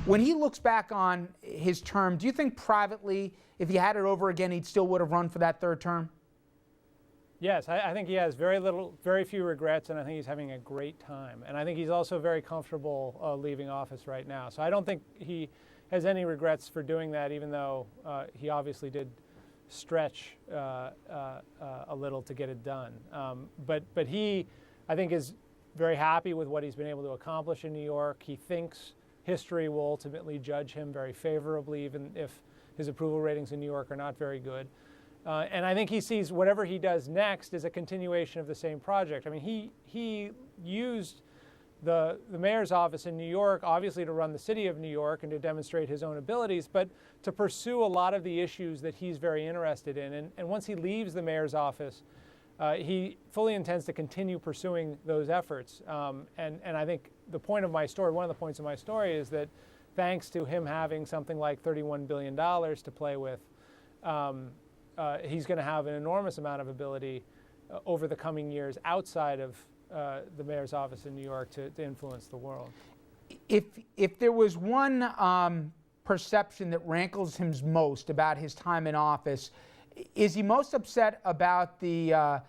When he looks back on his term, do you think privately, if he had it over again, he still would have run for that third term? Yes, I think he has very few regrets, and I think he's having a great time. And I think he's also very comfortable leaving office right now. So I don't think he has any regrets for doing that, even though he obviously did stretch a little to get it done. But he, I think, is very happy with what he's been able to accomplish in New York. He thinks history will ultimately judge him very favorably, even if his approval ratings in New York are not very good. And I think he sees whatever he does next as a continuation of the same project. I mean, he used the mayor's office in New York, obviously to run the city of New York and to demonstrate his own abilities, but to pursue a lot of the issues that he's very interested in. And once he leaves the mayor's office, he fully intends to continue pursuing those efforts. And I think the point of my story, one of the points of my story, is that thanks to him having something like $31 billion to play with, he's going to have an enormous amount of ability over the coming years outside of the mayor's office in New York to influence the world. If there was one perception that rankles him most about his time in office, is he most upset about the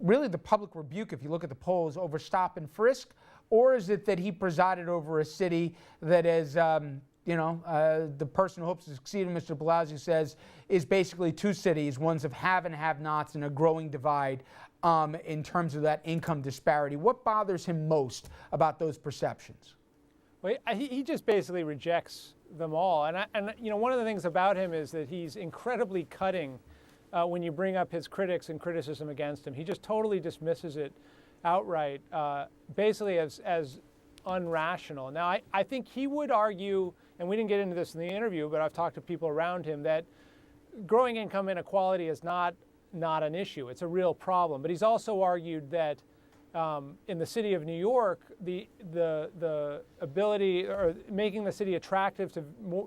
really the public rebuke, if you look at the polls, over stop and frisk, or is it that he presided over a city that is the person who hopes to succeed him, Mr. de Blasio, says is basically two cities, ones of have and have-nots and a growing divide in terms of that income disparity? What bothers him most about those perceptions? Well, he just basically rejects them all. And one of the things about him is that he's incredibly cutting when you bring up his critics and criticism against him. He just totally dismisses it outright, basically as unrational. Now, I think he would argue, and we didn't get into this in the interview, but I've talked to people around him, that growing income inequality is not an issue. It's a real problem. But he's also argued that in the city of New York, the ability, or making the city attractive to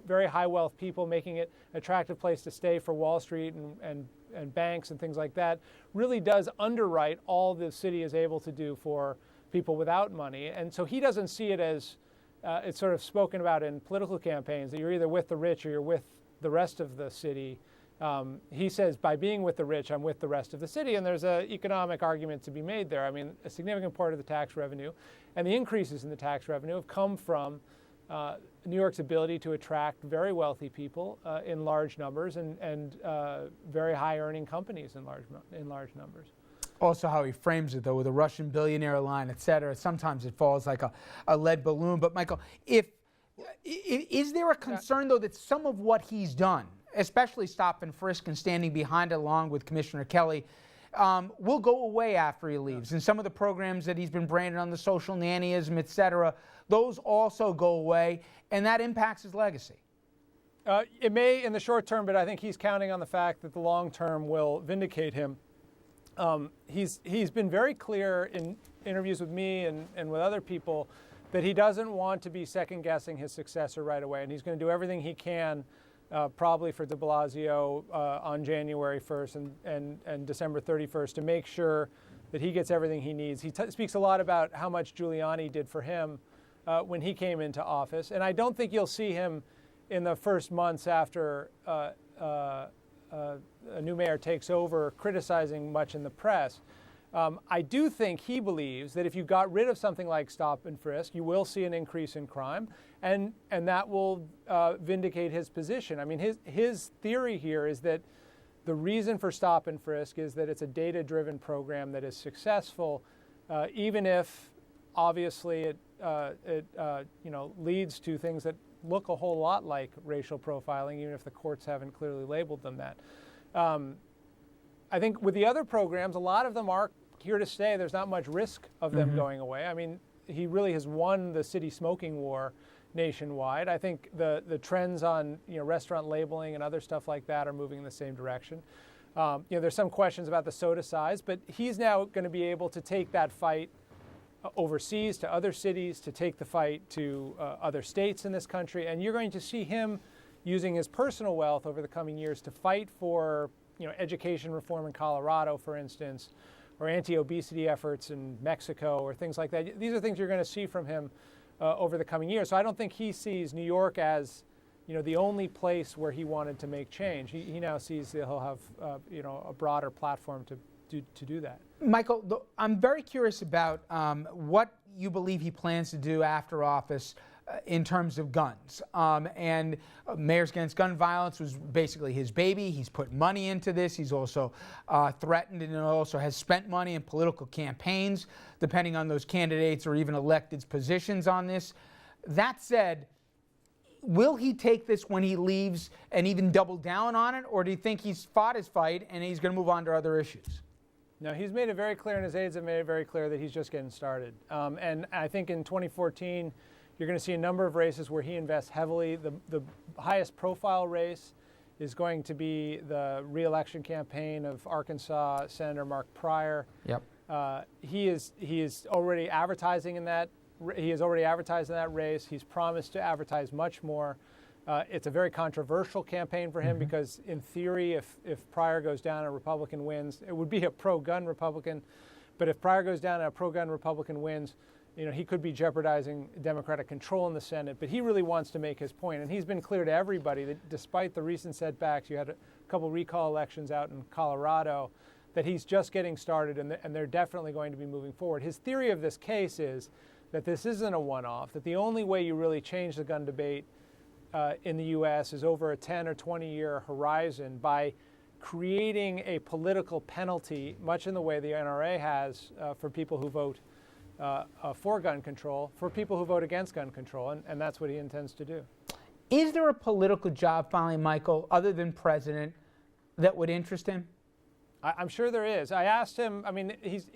very high wealth people, making it an attractive place to stay for Wall Street and banks and things like that, really does underwrite all the city is able to do for people without money. And so he doesn't see it as it's sort of spoken about in political campaigns, that you're either with the rich or you're with the rest of the city. He says, by being with the rich, I'm with the rest of the city, and there's an economic argument to be made there. I mean, a significant part of the tax revenue and the increases in the tax revenue have come from New York's ability to attract very wealthy people in large numbers and very high-earning companies in large numbers. Also how he frames it, though, with a Russian billionaire line, et cetera. Sometimes it falls like a lead balloon. But, Michael, is there a concern, though, that some of what he's done, especially stop and frisk and standing behind it along with Commissioner Kelly, will go away after he leaves? And some of the programs that he's been branded on, the social nannyism, et cetera, those also go away, and that impacts his legacy. It may in the short term, but I think he's counting on the fact that the long term will vindicate him. He's been very clear in interviews with me and with other people that he doesn't want to be second-guessing his successor right away, and he's going to do everything he can, probably for de Blasio on January 1st and December 31st, to make sure that he gets everything he needs. He speaks a lot about how much Giuliani did for him when he came into office, and I don't think you'll see him in the first months after a new mayor takes over criticizing much in the press. I do think he believes that if you got rid of something like stop and frisk, you will see an increase in crime, and that will vindicate his position. I mean, his theory here is that the reason for stop and frisk is that it's a data-driven program that is successful, even if obviously it leads to things that look a whole lot like racial profiling, even if the courts haven't clearly labeled them that. I think with the other programs, a lot of them are here to stay. There's not much risk of them going away. I mean, he really has won the city smoking war nationwide. I think the trends on restaurant labeling and other stuff like that are moving in the same direction. There's some questions about the soda size, but he's now going to be able to take that fight overseas to other cities, to take the fight to other states in this country, and you're going to see him using his personal wealth over the coming years to fight for education reform in Colorado, for instance, or anti-obesity efforts in Mexico or things like that. These are things you're going to see from him over the coming years. So I don't think he sees New York as, the only place where he wanted to make change. He now sees that he'll have, a broader platform to do that. Michael, I'm very curious about what you believe he plans to do after office in terms of guns. And Mayors Against Gun Violence was basically his baby. He's put money into this. He's also threatened and also has spent money in political campaigns, depending on those candidates or even electeds' positions on this. That said, will he take this when he leaves and even double down on it, or do you think he's fought his fight and he's going to move on to other issues? No, he's made it very clear, and his aides have made it very clear that he's just getting started. And I think in 2014, you're going to see a number of races where he invests heavily. The highest profile race is going to be the re-election campaign of Arkansas Senator Mark Pryor. Yep. He is already advertising in that. He has already advertised in that race. He's promised to advertise much more. It's a very controversial campaign for him because, in theory, if Pryor goes down and a Republican wins, it would be a pro-gun Republican. But if Pryor goes down and a pro-gun Republican wins, he could be jeopardizing Democratic control in the Senate. But he really wants to make his point. And he's been clear to everybody that despite the recent setbacks, you had a couple recall elections out in Colorado, that he's just getting started and they're definitely going to be moving forward. His theory of this case is that this isn't a one-off, that the only way you really change the gun debate in the U.S. is over a 10 or 20-year horizon by creating a political penalty, much in the way the NRA has for people who vote for gun control, for people who vote against gun control, and that's what he intends to do. Is there a political job, finally, Michael, other than president, that would interest him? I'm sure there is. I asked him. I mean, he's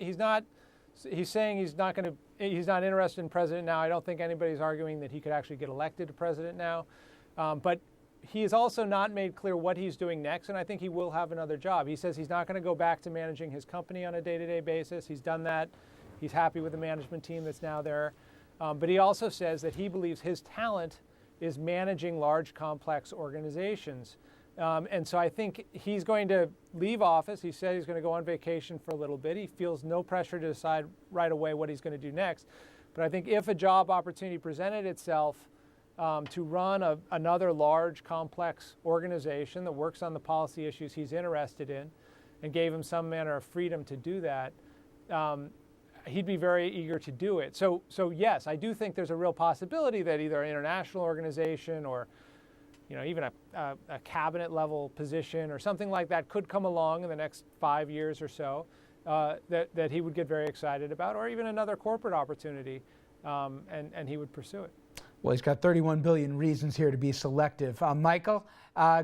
saying he's not interested in president now. I don't think anybody's arguing that he could actually get elected to president now, but he has also not made clear what he's doing next, and I think he will have another job. He says he's not going to go back to managing his company on a day-to-day basis. He's done that. He's happy with the management team that's now there. But he also says that he believes his talent is managing large, complex organizations. And so I think he's going to leave office. He said he's going to go on vacation for a little bit. He feels no pressure to decide right away what he's going to do next. But I think if a job opportunity presented itself to run another large, complex organization that works on the policy issues he's interested in and gave him some manner of freedom to do that, he'd be very eager to do it. So yes, I do think there's a real possibility that either an international organization or even a cabinet level position or something like that could come along in the next 5 years or so that he would get very excited about, or even another corporate opportunity, and he would pursue it. Well, he's got 31 billion reasons here to be selective. Michael,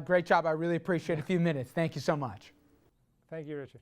great job. I really appreciate a few minutes. Thank you so much. Thank you, Richard.